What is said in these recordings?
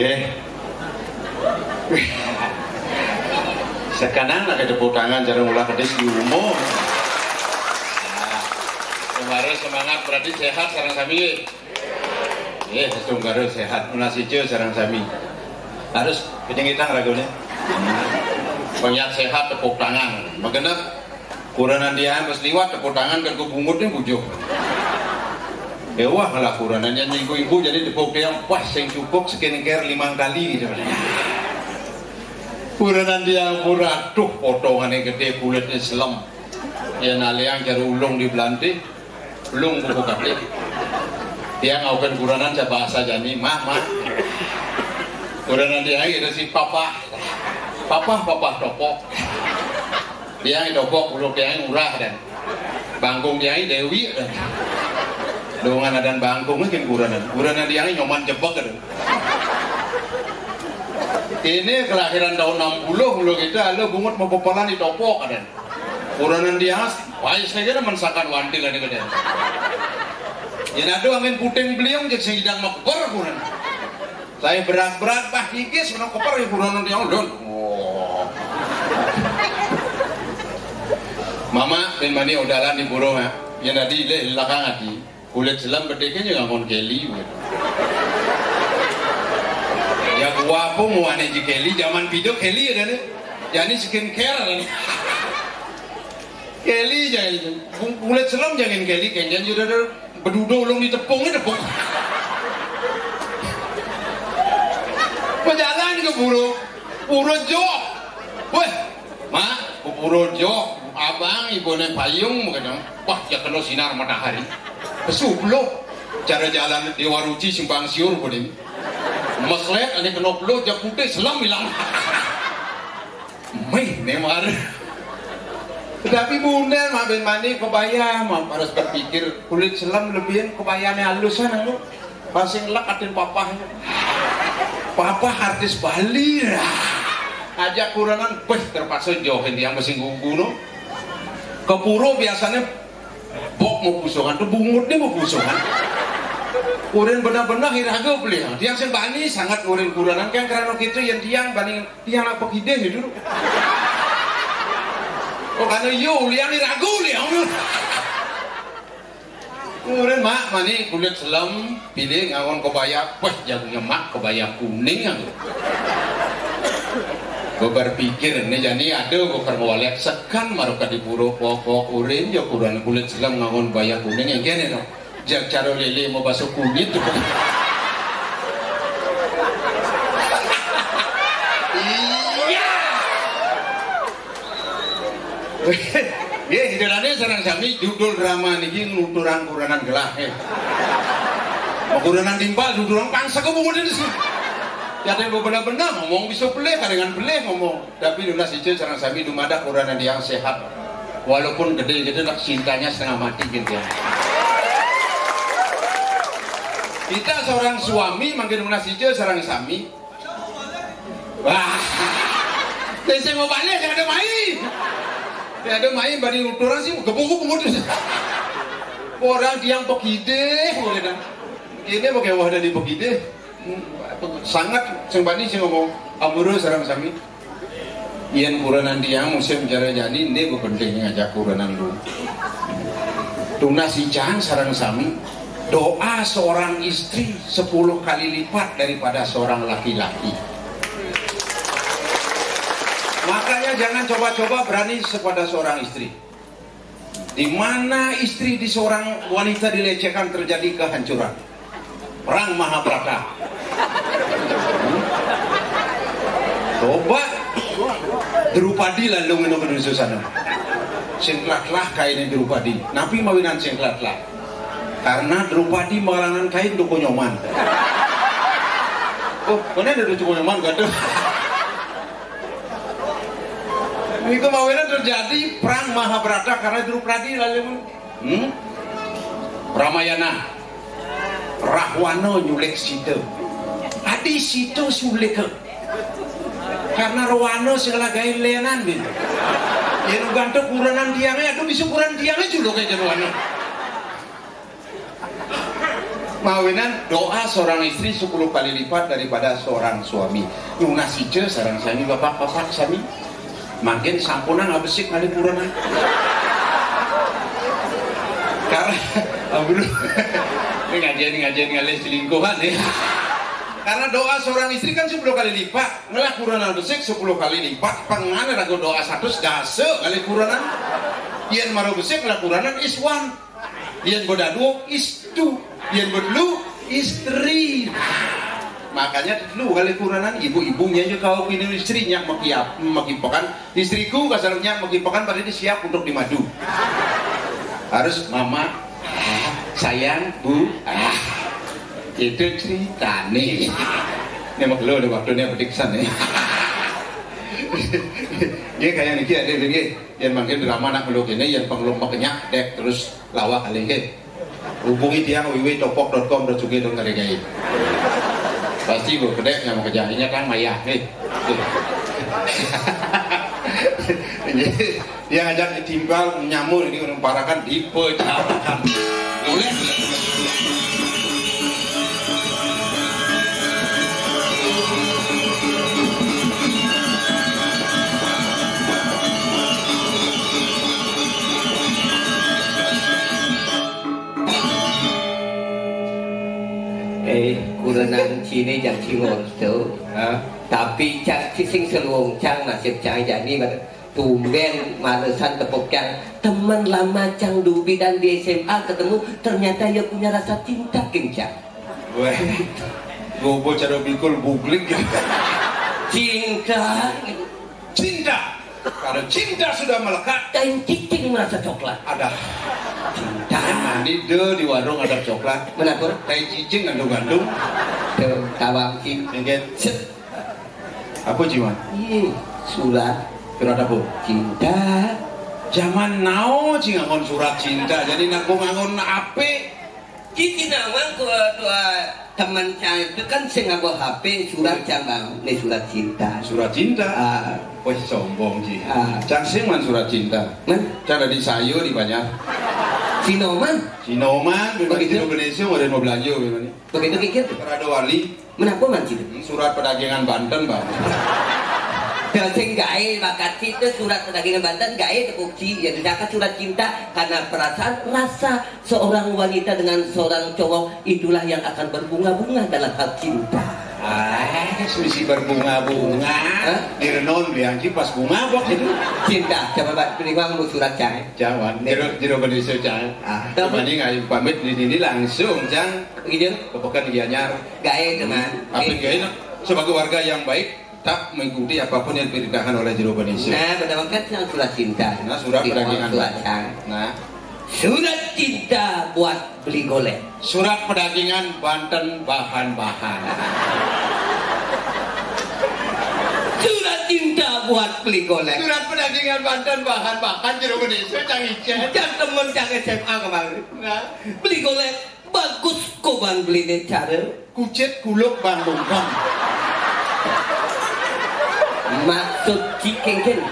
Nggih. Sekarang lagi tepuk tangan jarang ulah kedis di umum. Kemarin semangat berarti sehat sareng sami. Sesungguhnya sehat ulah siji sareng sami. Harus kejengitan ragune. Banyak sehat tepuk tangan. Magenep kuranan dia harus liwat tepuk tangan kan kubungutnya bujuk. Wah lah kuranannya ibu-ibu jadi tepuk dia wah sing cukup skincare 5 kali gitu. Kuranan dia murah tuh potongannya gede kulitnya selem. Ya naliang cari ulung di Belanda, ulung buku kali. Dia ngaukan kuranan saya bahasa jani mah. Kuranan dia itu si papa topok. Dia yang topok ulung dia yang murah dan bangkung dia Dewi dan dongan dan bangkung mungkin kuranan dia yang nyoman jebak kan. Ini kelahiran tahun 60 kita lo bungut mau pepelan di topok kan. Kuranan dia wais negara mensakan wanti kan kan. Yang ada angin puting beliau jadi sedang makbar kuran. Saya berat-berat bah gigis menang koper kuranan dia lon. Mama ben mani odalan di burung ya. Yang tadi le belakang hati. Kulit selam berdeknya juga ngon Kelly gitu. Ya gua apa mau aneh di Kelly zaman video Kelly ada nih. Jadi skincare ada nih. Kelly jangan kulit selam jangan Kelly kayaknya sudah ada bedudo ulung ditepungnya tepung. Berjalan ke Puro Jok. Weh, mak, ke Puro Jok. Abang ibunya payung mungkin. Wah, ya kena sinar matahari. Kesublo cara jalan di Waruci simpang siur boleh meslet ane kena pelo jak putih selam hilang mei nemar tapi bunda mah ben mani kebaya mah harus berpikir kulit selam lebihin kebayanya halusan anu pasing lek atin papahnya papa artis Bali ajak kurangan beh terpaksa jauhin yang mesin guguno ke puro biasanya bok mau pusungan tuh bungutnya mau pusungan kurin benar-benar hiraga beli tiang sing bani sangat kurin-kuranan kan karena gitu yang tiang banding tiang apa ide dulu oh karena yo liang hiraga liang kurin mak mani kulit selam pilih ngawon kebaya wah jagungnya mak kebaya kuning gue berpikir ini jadi ada gue mau lihat sekan maruka di puro pokok urin ya kurang kulit selam ngangon bayar kuning yang gini dong jak caro lele mau basuh kulit tuh iya hidupannya sarang sami judul drama ini nuturan kuranan gelah kuranan timbal nuturan pangsa gue mau di sini ya ada benar-benar ngomong bisa peleh dengan peleh ngomong tapi dulu sih sarang sami dumada kuranan yang sehat walaupun gede-gede nak cintanya setengah mati gitu ya kita seorang suami manggil nasi sarang sami wah saya mau balik jangan ada main tidak ada main banding nuturan sih gebuk-gebuk orang tiang pekide ini pakai wah dari pekide sangat sembani sih ngomong amuru sarang sami ian kuranan tiang musim cara jadi ini gue penting ngajak kuranan dulu tunas ican sarang sami doa seorang istri 10 kali lipat daripada seorang laki-laki makanya jangan coba-coba berani kepada seorang istri di mana istri di seorang wanita dilecehkan terjadi kehancuran perang Mahabharata coba Drupadi lalu ngene susana singklatlah kainnya Drupadi napi mawinan singklatlah karena Drupadi mengalangan kain duko nyoman oh mana ada duko nyoman gak tuh ini kemawinan terjadi perang Mahabharata karena Drupadi lalu Ramayana Rahwana nyulik Sita adi Sita sulik karena Rawana segala gaya lenan gitu yang gantung kuranan tiangnya aduh bisa kuran tiangnya juga kayak Rawana Mawinan doa seorang istri 10 kali lipat daripada seorang suami. Lunas hijau sarang sami bapak-bapak sami. Makin sampunan abesik kali kurana. Karena aduh. Ini ngajian ngalih selingkuhan ya. Karena doa seorang istri kan 10 kali lipat. Ngelah kurana besik 10 kali lipat. Pengen ragu doa 100 dase kali kurana. Yen maro besik ngelah kurana iswan. Yen boda 2 istu. Yen bodlu istri. Makanya dulu kali kuranan ibu-ibunya juga kau ini istrinya mekipakan istriku kasarnya mekipakan pada ini siap untuk dimadu. Harus mama, sayang, bu, itu cerita nih. Ini mak lo ada waktunya pediksan nih. Dia kayak niki ada lagi yang makin drama nak meluk ini yang pengelompoknya dek terus lawak kali ini. Hubungi dia www.topok.com.uk pasti gue kedek yang mau kejahinya kan Maya nih. Dia ngajak ditimbal nyamur ini orang parakan dipecahkan. Boleh. Kurenan sini jang cingong tu, tapi cak sing seluang cang nasib cang jadi tumben malesan tepuk cang teman lama cang dubi dan di SMA ketemu ternyata dia punya rasa cinta kencang. Wah, gue cara bikul bugling cinta. Kalau cinta sudah melekat dan cicing merasa coklat. Ada cinta. Mandi deh di warung ada coklat. Menapur? Tai cicing gandung-gandung. Tuh tawang cing. Mungkin. Apa jiwan? Surat apa? Cinta. Zaman now cing ngangon surat cinta. Jadi nak ngangon ape? Cici nawang tua teman saya itu kan saya ngaku HP surat cambang, ini surat cinta. Surat cinta. Wah sombong sih. Cang sing man surat cinta. Man? Cara di sayur di banyak. Sinoman. Begitu Indonesia mau belanja gimana? Begitu kikir. Ada wali. Menapa man sih? Surat perdagangan Banten bang. Sing gae bakat itu surat perdagangan Banten gae tepuksi ya didapat surat cinta karena perasaan rasa seorang wanita dengan seorang cowok itulah yang akan berbunga-bunga dalam hal cinta. Misi berbunga-bunga. Direnon biangki pas bunga bok itu. Cinta coba bak peringwang mu surat cai. Jangan. Jero Indonesia cai. Tadi nggak pamit di sini langsung cang. Gitu. Kepekan Gianyar. Gae teman. Apa gae sebagai warga yang baik. Tak mengikuti apapun yang diperintahkan oleh Jero Indonesia. Nah, pada waktu yang surat cinta. Nah, surat perdagangan. Nah, surat cinta buat beli golek. Surat perdagangan Banten bahan-bahan. Surat cinta buat beli golek. Surat perdagangan Banten bahan-bahan Jero Indonesia canggih. Dan temen jangan SMA kemarin. Nah, beli golek bagus kok bang beli nih cara. Kucet kuluk Bandung bang. Maksud cikengken,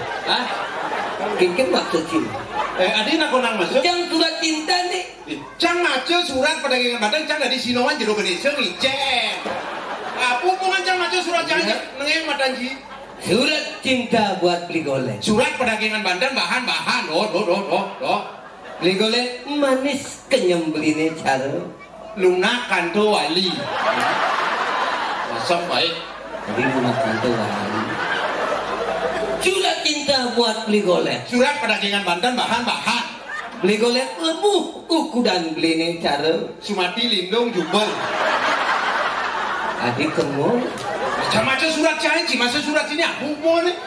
kengken maksud cinta. Adi nak konang masuk. Yang surat cinta nih. Cang maco surat perdagangan Banten cang dari Sinowan Jero Indonesia ngicen. Apa hubungan cang maco surat cang nengeng matanji. Surat cinta buat beli golek. Surat perdagangan Banten bahan-bahan. Oh. Beli golek manis kenyam beli nih cara. Lunakan tuh wali. Masuk baik. Jadi lunakan tuh wali. Surat cinta buat beli golek. Surat perdagangan Banten bahan-bahan. Beli golek lebuh uku dan beli nih cara. Sumati lindung jubel. Adik kamu. Macam surat janji masa surat ini aku mau nih.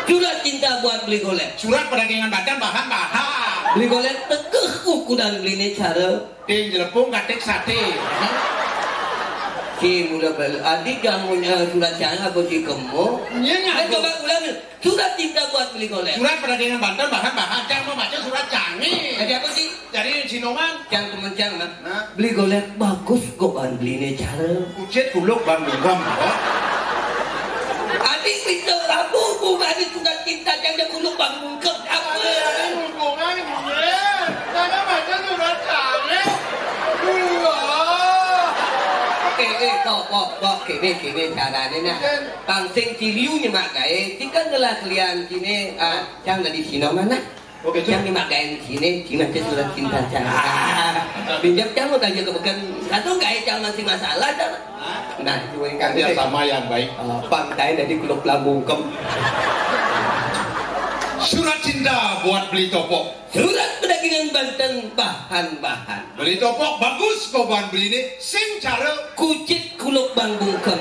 Surat cinta buat beli golek. Surat perdagangan Banten bahan-bahan. Beli golek tekeh uku dan beli nih cara. Ting jelepung katik sate. Si mula beli adik yang punya surat cinta apa si kamu? Iya coba ulang. Surat cinta buat beli golek. Surat perdagangan Banten bahan-bahan. Jangan mau baca surat canggih. Jadi apa sih? Dari Sinoman. Yang temen jangan. Beli golek bagus kok kan beli nih cara. Kucet kuluk Bandung bang. Adik bisa rabu bunga adik surat cinta jangan kuluk Bandung ke apa? Hubungan ya. Jangan baca surat canggih. kok kene carane nak pangsing ciliu nyemak gae tikan adalah kalian sini cang dari sini mana oke cang nyemak gae sini cina surat cinta cang pinjam cang mau tanya ke bukan atau gae cang masih masalah cang nah cuy kan dia sama yang baik pantai dari Kuluk Lambungkem surat cinta buat beli topok surat pedagangan Banten bahan-bahan beli topok bagus kau bahan beli ini sing cara kucit Kuluk Lambungkem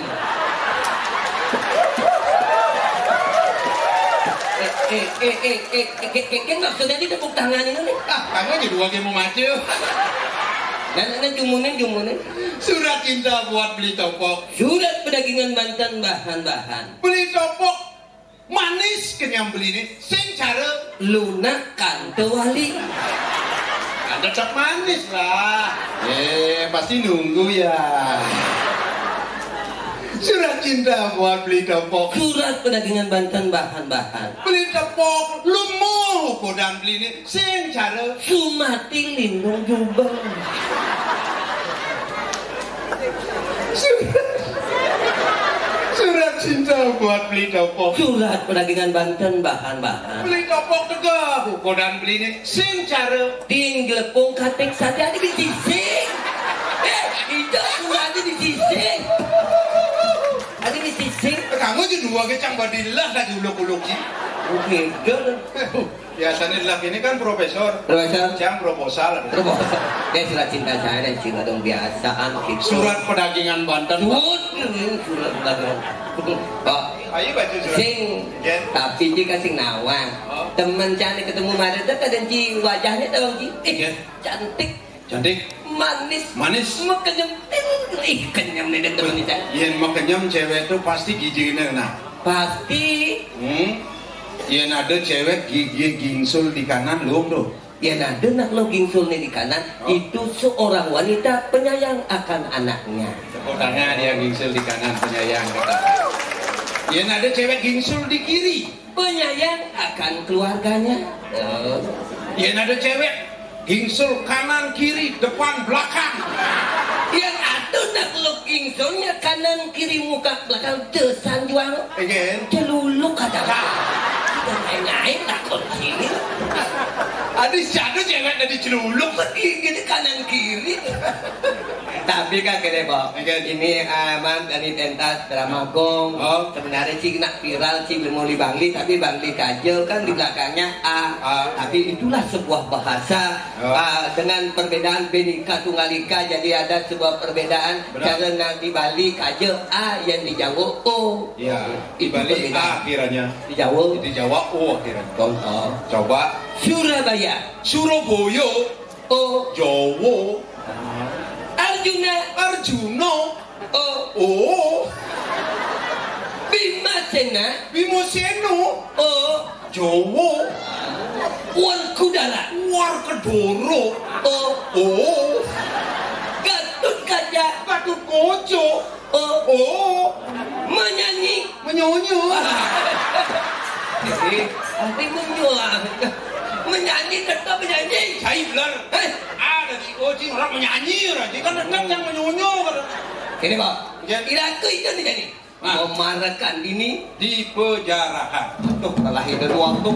maksudnya di tepuk tangan ini nih kamu aja dua game mau maju dan jumunin surat cinta buat beli topok surat pedagangan Banten bahan-bahan beli topok manis kenyang beli ini sing cara lunak kantewali ada cap manis lah pasti nunggu ya surat cinta buat beli topok surat pedagangan Banten bahan-bahan beli topok lumuh kodang beli ini sing cara Sumati lindung jubah surat cinta buat beli topok surat pedagangan Banten bahan-bahan beli topok tegak kodang beli ini sing cara ting gelepung katek sate ada di sising itu suratnya di sising ada di sising kamu aja dua kecang badilah lagi uluk-uluk sih oke biasanya laki ini kan profesor yang proposal dia surat cinta saya dan cinta dong biasaan gitu surat pedagangan Banten surat pedagangan ayo baca surat sing tapi jika sing nawang temen cantik ketemu Maret kadang ci wajahnya tawang ci cantik manis kenyam kenyam nih temen ini yang kenyam cewek itu pasti giginya nah pasti yang ada cewek gigi gingsul di kanan lu tuh yang ada nak lo gingsul nih di kanan itu seorang wanita penyayang akan anaknya tepuk tangan dia gingsul di kanan penyayang kata yang ada cewek gingsul di kiri penyayang akan keluarganya yang ada cewek gingsul kanan kiri depan belakang yang ada nak lo gingsulnya kanan kiri muka belakang desan juang celuluk kata naik takut sini adis jatuh cewek dari celuluk gini kanan kiri tapi kan kene Bob ini aman dari pentas drama gong sebenarnya sih nak viral sih belum di Bangli tapi Bangli kajel kan di belakangnya tapi itulah sebuah bahasa dengan perbedaan Bhinneka Tunggal Ika jadi ada sebuah perbedaan karena di Bali kajel A yang di Jawa O ya di Bali A kiranya di Jawa O kiranya contoh coba Surabaya O Jawa Arjuna O Bimasena O Jawa Warkudara Warkedoro O Gatut Kaca Gatut Koco O menyanyi jadi arti menyanyi tetap menyanyi saya bilang ada di coaching orang menyanyi jadi kan tetap yang menyonyo ini Pak kira-kira itu nih memarakan ini di penjarahan tuh telah hidup waktu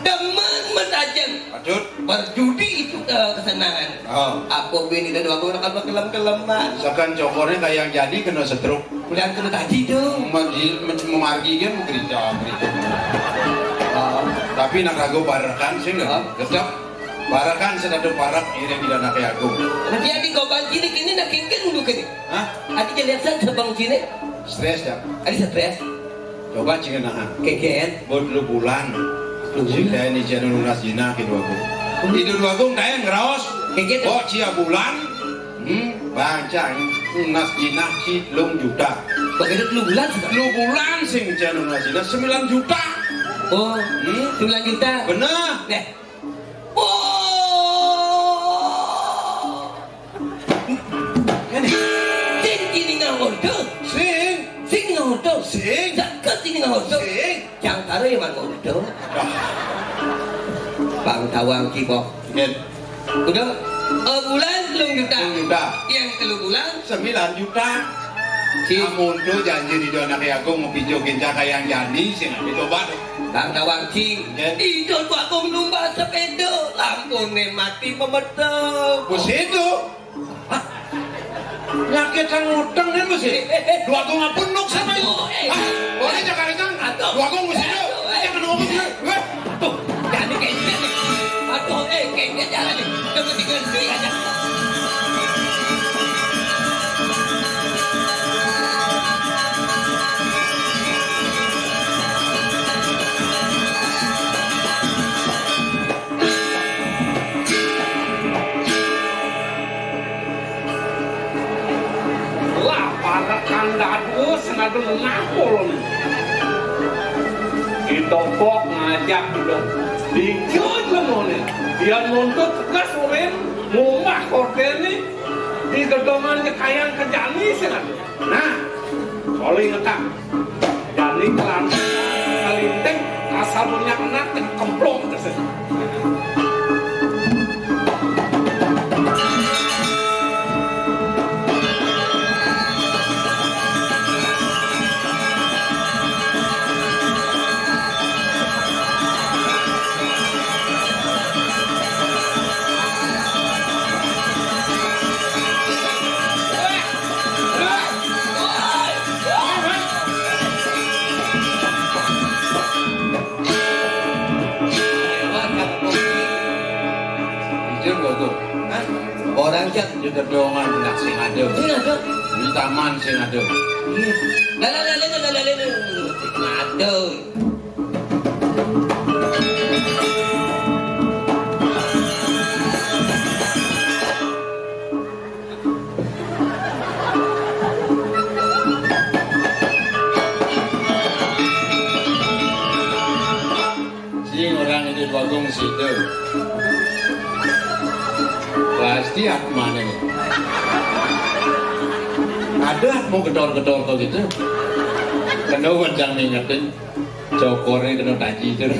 demen mentajam berjudi itu kesenangan aku bini dan aku akan kelem-keleman misalkan cokornya kayak yang jadi kena stroke udah kena tadi dong memargi kan berita tapi nak ragu barakan sih nggak tetap barakan sedang barak ini tidak nak kayak aku nanti adik kau banci ini nak kengken dulu kan adik lihat saja bang cine stres ya adik stres coba cina nah kengken buat lu bulan sih kayak ini channel lunas jina gitu aku kayak ngeros oh cia bulan baca lunas jina cilung juta bagaimana lu bulan sing channel lunas jina 9 juta 9 juta bener deh sing dekat ini nggak usah yang taruh yang mana udah bang tawang kibok udah bulan 10 juta yang 3 bulan 9 juta Amun tuh janji di dona kayak aku ngopijokin jaka yang jadi sih nanti coba deh. Kang Tawang Cing, idol aku numpak sepeda, lampunya mati memetuk. Bus itu, nyakit yang ngutang kan bus itu. Dua aku nggak penuh sama itu. Boleh jangan kan? Dua aku bus itu, jangan ngomong sih. Tuh, jadi kayak gini. Aduh, kayaknya jalan nih. Coba diganti aja. Kandadu senadu ngapul ditopok ngajak dong dikit lemone dia nuntut tegas urin ngumah hotel nih di gedongan kekayaan kejani senadu nah soalnya ngetak jani kelinteng asal punya anak kemplong tersebut. Orang cat di gedongan nak sing ada. Sing ada. Di taman sing ada. Ada. Sing orang itu bagong situ. Pasti aku mana nih? Ada mau gedor-gedor kok gitu. Kena wajang ngingetin cokornya kena taji itu.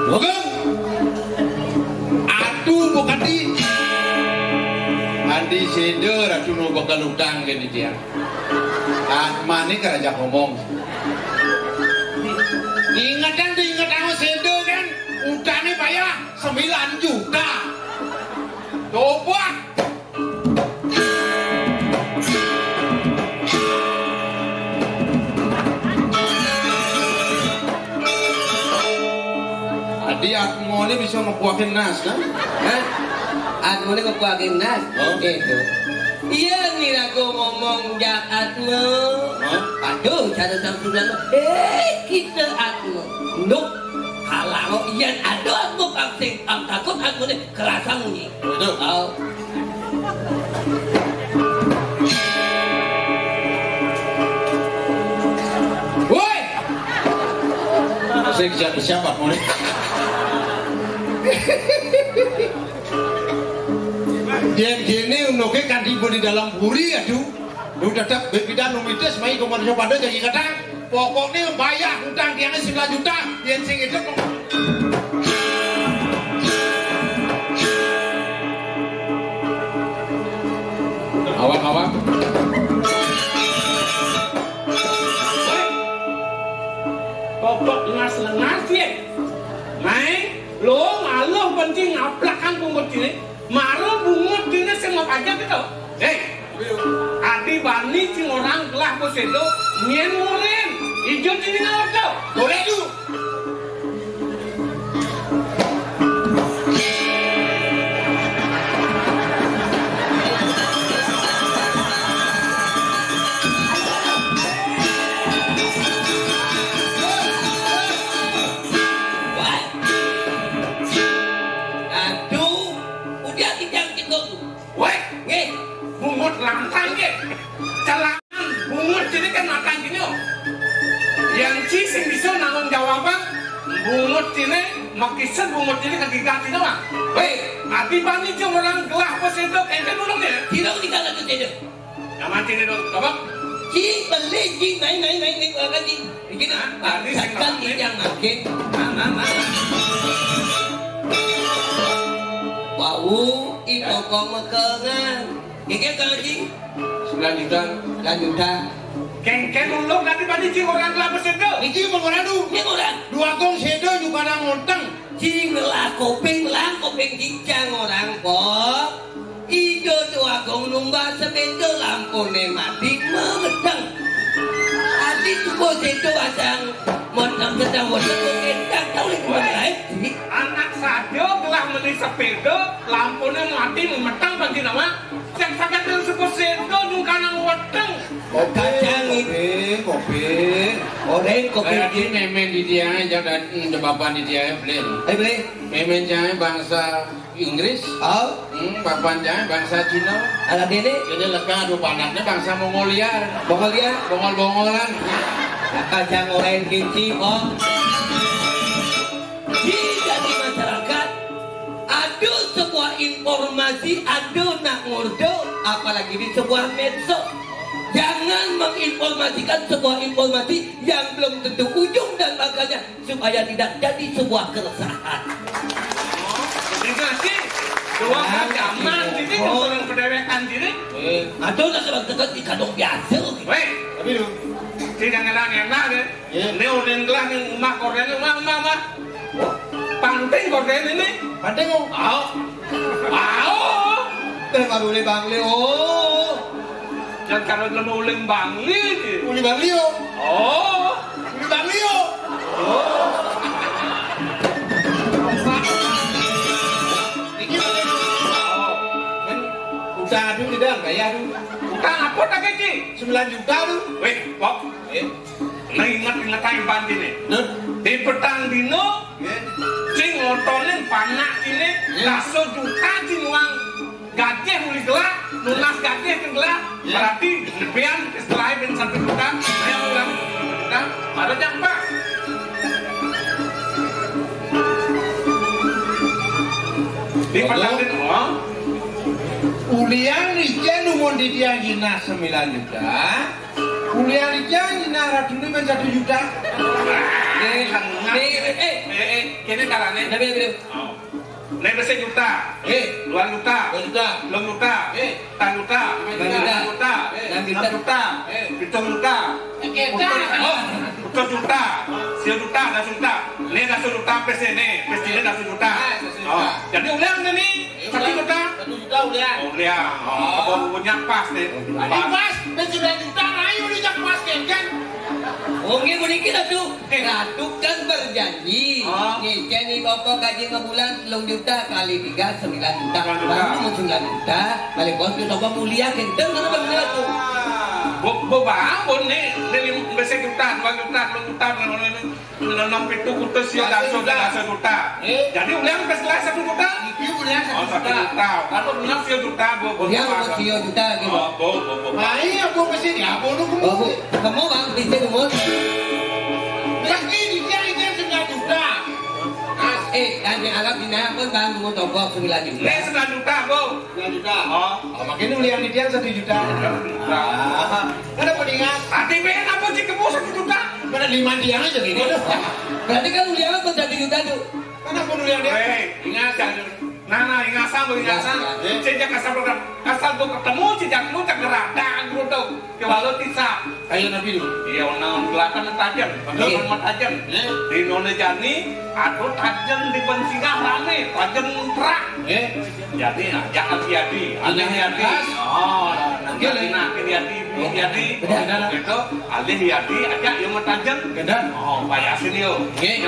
Bagong, aduh bukan di. Andi seder, aduh nu bakal utang gini dia. Mana kerja ngomong. Ingat aku seder kan? Utangnya bayar 9 juta. Coba. Adi aku ini bisa ngepuakin nas kan? Aku ini ngepuakin nas. Oh gitu. Iya ngira aku ngomong jakatmu. Aduh, cara samsunan. Kita atmu. Nuk. Kalau iyan ada aku pasti takut aku ni kerasa bunyi. Betul. Woi, saya siapa mulai? Dia gini unuknya kan tiba di dalam buri aduh. Udah tak berbeda numides mai komersial pada jadi kadang. Pokoknya bayar hutang tiangnya 9 juta yang sing itu awak-awak pokok ngas-ngas ya main lo ngaluh penting ngaplakan bungut ini malu bungut ini semua aja gitu adi bani cing orang gelah posedo nyen murin hijau ini ngawak tau boleh du bungut lantang ke celangan bungut jadi kan makan gini oh yang cising bisa nanggung jawaban bungut ini makisan bungut ini kaki ganti doang weh hati bani cuma orang gelah pas itu kayaknya dulu nih tidak di kalah tu tidak yang mati nih dulu apa cing beli cing main apa cing begini kan yang makin wau itu kok mekengan. Iki kalau Cing 9 juta. Kengken ulung nanti pada Cing orang kelapa sedo. Iki orang du. Ini orang Dua kong sedo juga nang ngutang. Cing lah kopeng cincang orang kok. Ijo tuakong numba sebedo lampone mati mengedang. Adi tuh sedo asang modang sedang kentang tahu ni anak saja telah beli sepeda lampunya mati memetang bagi nama yang sangat yang suku sedo bukan yang weteng Kopi. Orang kopi Jadi memen di dia aja dan bapak di dia beli. Memen jangan bangsa Inggris. Bapak jangan bangsa Cina. Anak ini Jadi lega dua anaknya bangsa Mongolia. Bongol-bongolan. kacang orang kinci jadi masyarakat ada sebuah informasi ada nak ngurdo apalagi di sebuah medsos jangan menginformasikan sebuah informasi yang belum tentu ujung dan akhirnya supaya tidak jadi sebuah keresahan dikasih dua zaman ini orang pendewekan diri ada nak sebab di kandung biasa weh tapi lu tidak ngelang-ngelang ya ini orang gelang yang emak korden emak panting korden ini Pantai kok. Baru le bang Leo. Dan kalau belum uling bangli Uli bang Leo. Uli bang Leo Kan utang aduh tidak bayar aduh. utang apa tak keci 9 juta aduh. weh kok nah ingat taipan ini di petang dino cing ngotonin panak ini laso juta cing uang gajah muli gelap lunas gajah ke gelap berarti lebihan setelah itu 1 juta saya ulang kan ada jangka di petang dino Ulian Rijan umur di dia gina 9 juta. Ulian Rijan gina ratu ni 1 juta. Kini caranya Nek besi juta, 2 juta, 10 juta, 4 juta, 5 juta, 6 juta, 7 juta, 8 juta, 10 juta, 10 juta. Ini 10 juta pesi ini 10 juta. Jadi uliang ini 1 juta. 1 juta ulian. Uliang, punya pas deh. Pas, 9 juta ayo dijak pas kan. Oke, kunikira tuh. Ratu kan berjanji. Ngeceni bapak gaji ngebulan 10 juta kali 3 9 juta. Baru 9 juta kali kontu coba mulia kenteng mana bener tuh. Bangun nih, besar juta, 2 juta, 10 juta, 6 pintu kutus ya 10 juta. Jadi uliang ke setelah 1 juta. Iki ulian 1 1 juta. Kalau uliang 10 juta, Uliang 10 juta gitu. Mai aku pesen ya, bono Kamu bang bisa umur. Lagi dia itu 9 juta. Dan yang Arab dina pun bang mau topok 9 juta. Ini 9 juta, Bu. 9 juta. Makin ulian dia 1 juta. Ada peningat. Hati pengen apa sih kebus 1 juta? Mana 5 dia aja gini. Berarti kan uliang pun 1 juta tuh. Mana pun ulian dia. Ingat Nana ingasan bu ingasan. Sejak asal tuh ketemu sejak lu tak gerak dah guru tuh ke walau tisa. Kayak Nabi dulu. Iya orang belakang tajam, belakang tajam. Di Nonejani atau tajam di Bensingah rame, tajam terak. Jadi ajak hati-hati, hati-hati. Nanti hati-hati, itu hati-hati ajak yang tajam. Payasin yuk. Ini